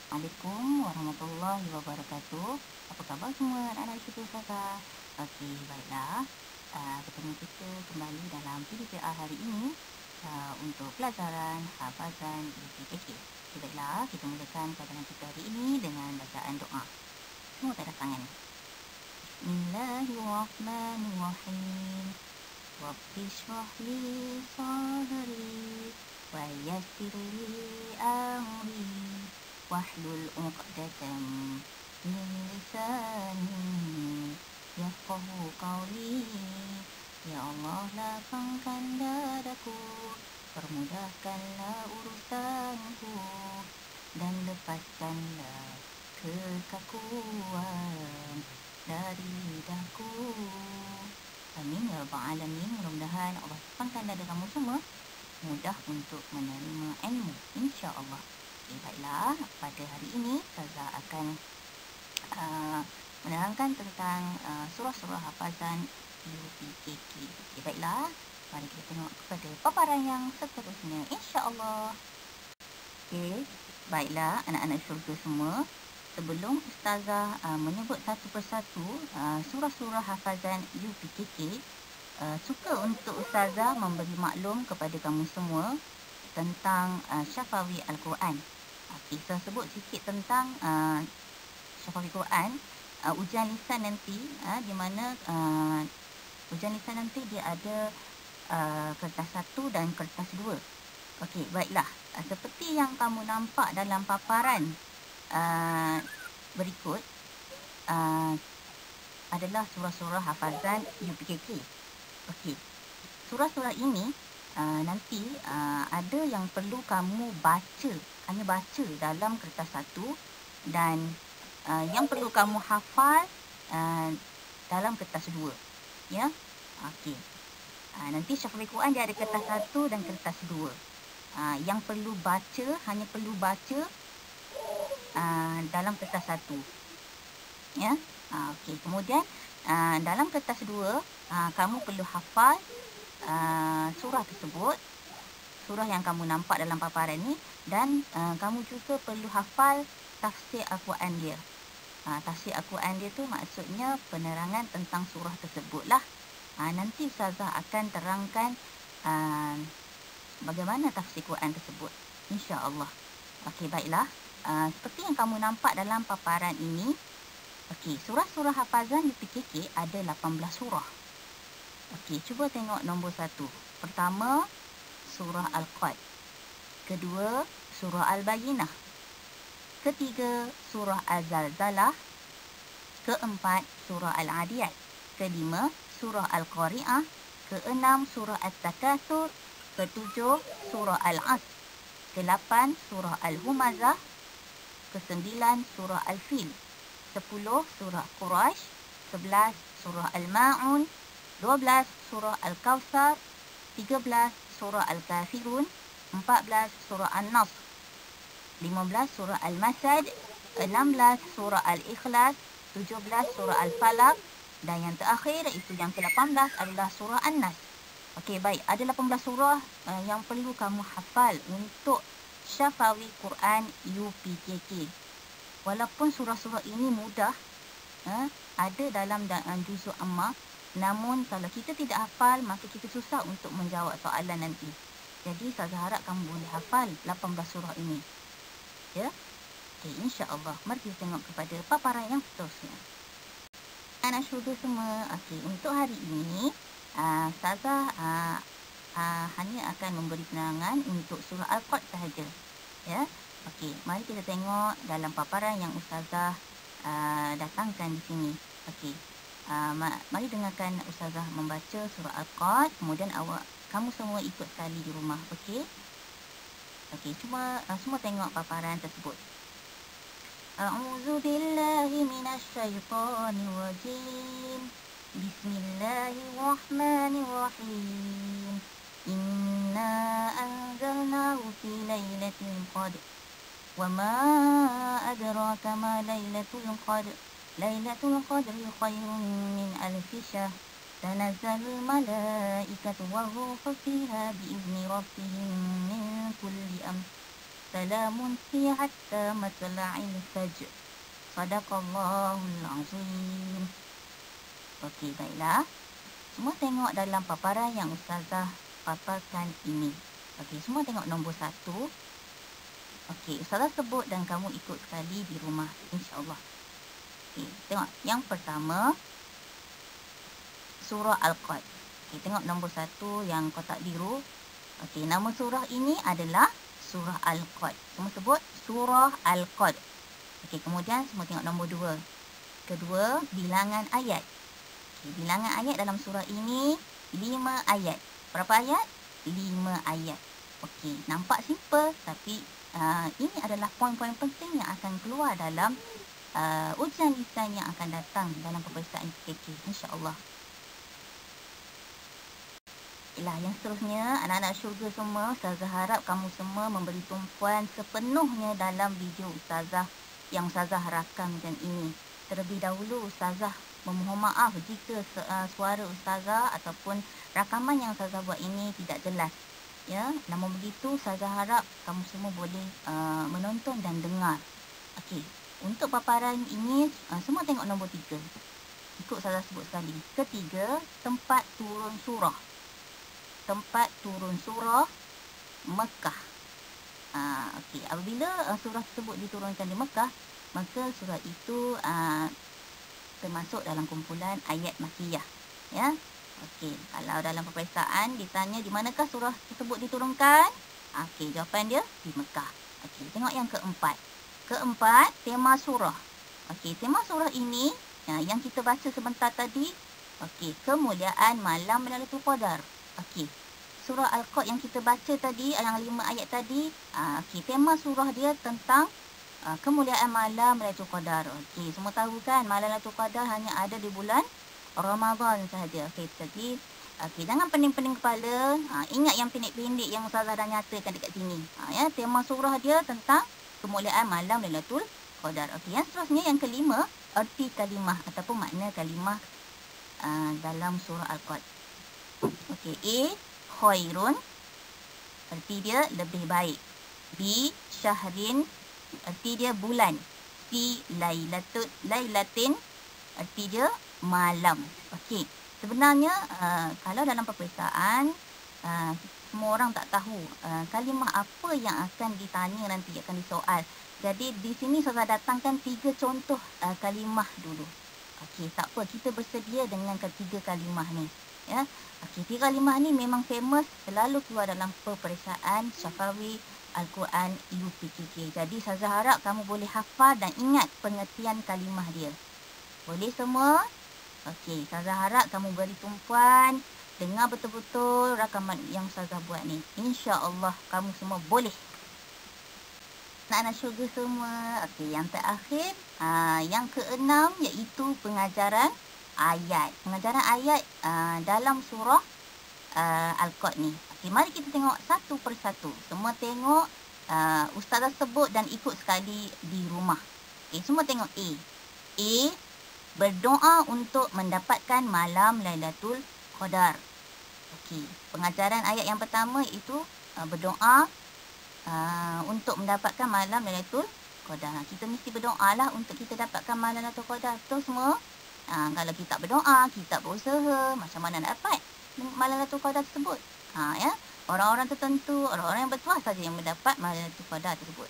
Assalamualaikum warahmatullahi wabarakatuh. Apa khabar semua anak-anak syukur Ustazah? Okey, baiklah. Bertemu kita kembali dalam PDPR hari ini untuk pelajaran hafazan UPKK. Okey, baiklah. Kita mulakan pelajaran kita hari ini dengan bacaan doa. Semua tak ada tangan. Bismillahirrahmanirrahim. Rabbi shrah li sadri wa yassir li amri wahlul 'uqdatam min lisani yafqahu qawli. Ya Allah, lapangkan dadaku, permudahkanlah urusanku, dan lepaskanlah kekakuan dari lidahku. Amin ya rabbal alamin. Mudah-mudahan Allah lapangkan dada kamu semua mudah untuk menerima ilmu, insya-Allah. Okey, baiklah. Pada hari ini Ustazah akan menerangkan tentang surah-surah hafazan UPKK. Okey, baiklah. Mari kita tengok kepada paparan yang seterusnya, insya-Allah. Okey, baiklah anak-anak syurga semua. Sebelum Ustazah menyebut satu persatu surah-surah hafazan UPKK, suka untuk Ustazah memberi maklum kepada kamu semua tentang Syafawi Al-Quran. Okey, saya sebut sikit tentang Syafawi Quran. Ujian lisan nanti, di mana ujian lisan nanti dia ada kertas 1 dan kertas 2. Okey, baiklah. Seperti yang kamu nampak dalam paparan berikut adalah surah-surah hafazan UPKK. Okey, surah-surah ini nanti ada yang perlu kamu baca, hanya baca dalam kertas 1, dan yang perlu kamu hafal dalam kertas 2. Ya, okey. Nanti Syafawi Quran dia ada kertas 1 dan kertas 2. Yang perlu baca, hanya perlu baca dalam kertas 1. Ya. Okey, kemudian dalam kertas 2 kamu perlu hafal surah tersebut, surah yang kamu nampak dalam paparan ni, dan kamu juga perlu hafal tafsir Al-Quran dia. Tafsir Al-Quran dia tu maksudnya penerangan tentang surah tersebut lah. Nanti Ustazah akan terangkan bagaimana tafsir Quran tersebut, insya-Allah. Okey, baiklah. Seperti yang kamu nampak dalam paparan ini, okey, surah-surah hafazan UPKK ada 18 surah. Okey, cuba tengok nombor 1. Pertama, surah Al-Qad. Kedua, surah Al-Bayyinah. Ketiga, surah Al-Zalzalah. Keempat, surah Al-Adiyat. Kelima, surah Al-Qari'ah. Keenam, surah At-Takatsur. Ketujuh, surah Al-Asr. Ke-8, surah Al-Humazah. Ke-9, surah Al-Fil. 10, surah Quraisy. 11, surah Al-Ma'un. 12, surah Al-Kawthar. 13, surah Al-Kafirun. 14, surah An-Nasr. 15, surah Al-Masad. 16, surah Al-Ikhlas. 17, surah Al-Falaq. Dan yang terakhir, itu yang ke-18 adalah surah An-Nas. Okey, baik. Ada 18 surah yang perlu kamu hafal untuk Syafawi Quran UPKK. Walaupun surah-surah ini mudah, ada dalam juzuk Amma, namun kalau kita tidak hafal, maka kita susah untuk menjawab soalan nanti. Jadi Ustazah harap kamu boleh hafal 18 surah ini. Ya. Okey, insya-Allah. Mari kita tengok kepada paparan yang seterusnya. Anak syurga semua, okey, untuk hari ini Ustazah hanya akan memberi penerangan untuk surah Al-Qad sahaja. Ya. Okey, mari kita tengok dalam paparan yang Ustazah datangkan di sini. Okey. Mari dengarkan Ustazah membaca surah Al-Qad, kemudian kamu semua ikut sekali di rumah, okey? Okey, cuma semua tengok paparan tersebut. A'udzu billahi minasyaitonir rajim. Bismillahirrahmanirrahim. Inna anzalnahu fi lailatul qadr. Wa ma adraka ma lailatul qadr. Lailatul qadri khairun min alfi syahr. Tanazzalul malaikatu war ruhu fiha bi'izni rabbihim min kulli amr. Salamun hiya hatta matla'il fajr. Sadaqallahul azim. Okey, baiklah. Semua tengok dalam paparan yang Ustazah paparkan ini. Okey, semua tengok nombor 1. Okey, Ustazah sebut dan kamu ikut sekali di rumah, insya-Allah. Okey, tengok yang pertama surah Al-Qad. Okey, tengok nombor 1 yang kotak biru. Okey, nama surah ini adalah surah Al-Qad. Semua sebut surah Al-Qad. Okey, kemudian semua tengok nombor 2. Kedua, bilangan ayat. Okey, bilangan ayat dalam surah ini 5 ayat. Berapa ayat? 5 ayat. Okey, nampak simple tapi ini adalah poin-poin penting yang akan keluar dalam ujian lisan yang akan datang dalam peperiksaan PKK, insya-Allah. Yang seterusnya, anak-anak syurga semua, Ustazah harap kamu semua memberi tumpuan sepenuhnya dalam video Ustazah yang Ustazah rakamkan ini. Terlebih dahulu, Ustazah memohon maaf jika suara Ustazah ataupun rakaman yang Ustazah buat ini tidak jelas. Ya, namun begitu, Ustazah harap kamu semua boleh menonton dan dengar. Okey, untuk paparan ini, semua tengok nombor 3. Ikut Ustazah sebut sekali. Ketiga, tempat turun surah. Tempat turun surah Mekah. Okey, apabila surah tersebut diturunkan di Mekah, maka surah itu termasuk dalam kumpulan ayat Makkiyah. Ya. Okey, kalau dalam peperiksaan ditanya di manakah surah tersebut diturunkan? Okey, jawapan dia di Mekah. Okey, tengok yang keempat. Keempat, tema surah. Okey, tema surah ini yang kita baca sebentar tadi. Okey, kemuliaan malam Lailatul Qadar. Okey, surah Al-Qad yang kita baca tadi, yang 5 ayat tadi, okey, tema surah dia tentang kemuliaan malam Lailatul Qadar. Okey, semua tahu kan malam Lailatul Qadar hanya ada di bulan Ramadan sahaja. Okey, jadi jangan pening-pening kepala. Ingat yang pendek-pendek yang Ustazah dah nyatakan dekat sini. Ya, tema surah dia tentang kemuliaan malam Lailatul Qadar. Okey, yang seterusnya yang kelima, erti kalimah ataupun makna kalimah dalam surah Al-Qad. Okey, A, khairun, erti dia lebih baik. B, syahrin, erti dia bulan. C, lailatin, erti dia malam. Okey, sebenarnya kalau dalam peperiksaan semua orang tak tahu kalimah apa yang akan ditanya nanti, akan disoal. Jadi di sini saya datangkan 3 contoh kalimah dulu. Okey, tak apa, kita bersedia dengan ketiga kalimah ni. Ya. Okey, 3 kalimah ni memang famous, selalu keluar dalam peperiksaan Syafawi Al-Quran UPKK. Jadi saya harap kamu boleh hafal dan ingat pengertian kalimah dia. Boleh semua? Okey, Ustazah harap kamu beri tumpuan, dengar betul-betul rakaman yang Ustazah buat ni. InsyaAllah kamu semua boleh. Anak-anak syurga semua. Okey, yang terakhir, yang keenam iaitu pengajaran ayat. Pengajaran ayat dalam surah Al-Qad ni. Okey, mari kita tengok satu persatu. Semua tengok, Ustazah sebut dan ikut sekali di rumah. Okey, semua tengok A. A, berdoa untuk mendapatkan malam Lailatul Qadar. Okey, pengajaran ayat yang pertama iaitu berdoa untuk mendapatkan malam Lailatul Qadar. Kita mesti berdoalah untuk kita dapatkan malam Lailatul Qadar. Betul semua? Kalau kita tak berdoa, kita tak berusaha, macam mana nak dapat malam Lailatul Qadar tersebut? Ya, orang-orang tertentu, orang-orang yang bertuah saja yang mendapat malam Lailatul Qadar tersebut.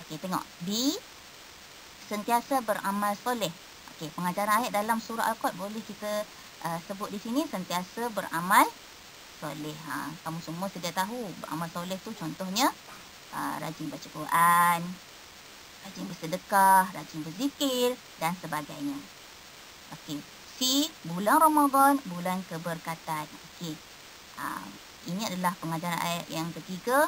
Okey, tengok. B, sentiasa beramal soleh. Okey, pengajaran ayat dalam surah Al-Qad boleh kita sebut di sini, sentiasa beramal soleh. Kamu semua sedia tahu beramal soleh tu contohnya rajin baca Quran, rajin bersedekah, rajin berzikir dan sebagainya. Okey, C, bulan Ramadan, bulan keberkatan. Okey, ini adalah pengajaran ayat yang ketiga,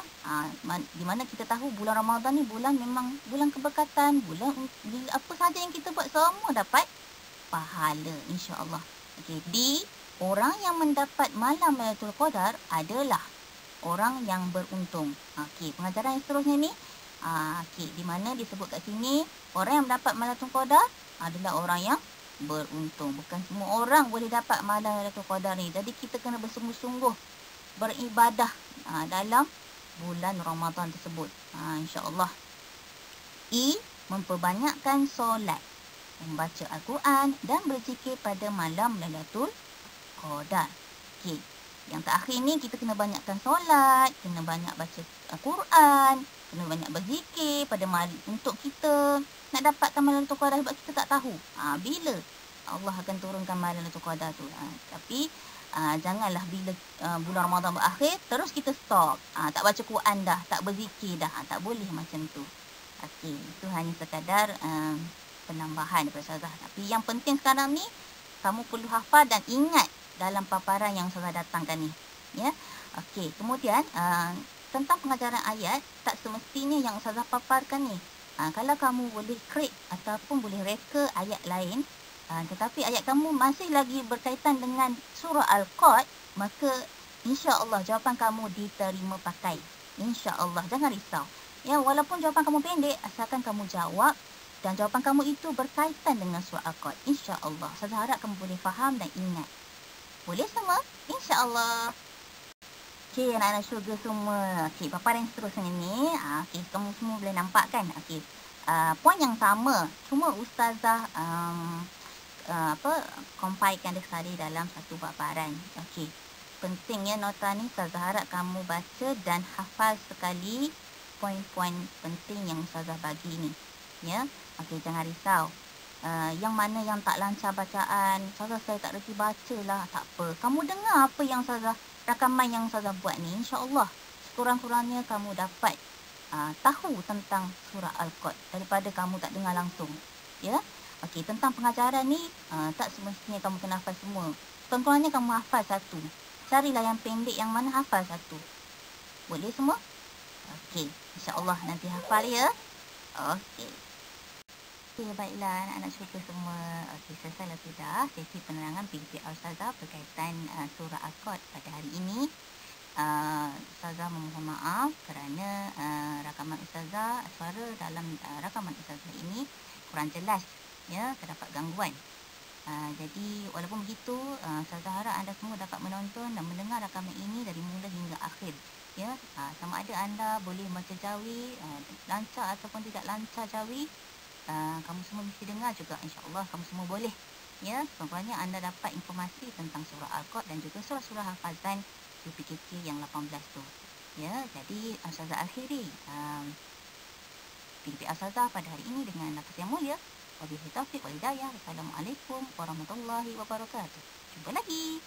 di mana kita tahu bulan Ramadan ni bulan memang bulan keberkatan, bulan apa saja yang kita buat semua dapat pahala, insya-Allah. Okey, D, orang yang mendapat malam Lailatul Qadar adalah orang yang beruntung. Okey, pengajaran yang seterusnya ni, okey, di mana disebut kat sini orang yang mendapat malam Lailatul Qadar adalah orang yang beruntung. Bukan semua orang boleh dapat malam Lailatul Qadar ni. Jadi kita kena bersungguh-sungguh beribadah dalam bulan Ramadan tersebut. InsyaAllah. I. Memperbanyakkan solat, membaca Al-Quran dan berzikir pada malam Lailatul Qadar. Okey. Yang terakhir ni kita kena banyakkan solat, kena banyak baca Al-Quran, kena banyak berzikir pada malam untuk kita nak dapatkan malam Lailatul Qadar sebab kita tak tahu bila Allah akan turunkan malam Lailatul Qadar tu. Tapi janganlah bila bulan Ramadan berakhir terus kita stop. Tak baca Quran dah, tak berzikir dah. Tak boleh macam tu. Okey, itu hanya sekadar penambahan daripada Ustazah. Tapi yang penting sekarang ni kamu perlu hafal dan ingat dalam paparan yang Ustazah datangkan ni. Ya. Okey, kemudian tentang pengajaran ayat, tak semestinya yang Ustazah paparkan ni. Kalau kamu boleh create ataupun boleh reka ayat lain, tetapi ayat kamu masih lagi berkaitan dengan surah Al-Qad, maka insya-Allah jawapan kamu diterima pakai. Insya-Allah, jangan risau. Ya, walaupun jawapan kamu pendek, asalkan kamu jawab dan jawapan kamu itu berkaitan dengan surah Al-Qad. InsyaAllah. Saya harap kamu boleh faham dan ingat. Boleh semua? InsyaAllah. Okey, anak-anak syurga semua. Okey, paparan yang seterusnya ni. Okey, kamu semua boleh nampak kan? Okey. Poin yang sama. Cuma Ustazah compile-kan dia sekali dalam satu paparan. Okey. Pentingnya nota ni Ustazah harap kamu baca dan hafal sekali poin-poin penting yang Ustazah bagi ni. Ya. Okey, jangan risau. Yang mana yang tak lancar bacaan, Ustazah saya tak reti baca lah. Tak apa. Kamu dengar apa yang Ustazah, rakaman yang Ustazah buat ni. InsyaAllah sekurang-kurangnya kamu dapat tahu tentang surah Al-Qad daripada kamu tak dengar langsung. Ya. Okey, tentang pengajaran ni tak semestinya kamu kena hafal semua. Sekurang-kurangnya kamu hafal satu. Carilah yang pendek yang mana hafal satu. Boleh semua? Okey, insya-Allah nanti hafal ya. Okey. Okey, baiklah anak-anak syurga semua. Okey, selesailah sudah sesi penerangan PKP Ustazah berkaitan surah Al-Qad pada hari ini. Ustazah memohon maaf kerana rakaman Ustazah, suara dalam rakaman Ustazah ini kurang jelas, ya, terdapat gangguan. Jadi walaupun begitu, Ustazah harap anda semua dapat menonton dan mendengar rakaman ini dari mula hingga akhir. Ya, sama ada anda boleh baca Jawi, lancar ataupun tidak lancar Jawi, kamu semua mesti dengar juga. InsyaAllah kamu semua boleh. Ya, sebenarnya anda dapat informasi tentang surah Al-Qad dan juga surah-surah hafazan UPKK yang 18 tu. Ya, jadi Ustazah akhiri PKP Ustazah pada hari ini dengan nafas yang mulia. Wabillahi taufiq wal hidayah. Wassalamualaikum warahmatullahi wabarakatuh. Jumpa lagi.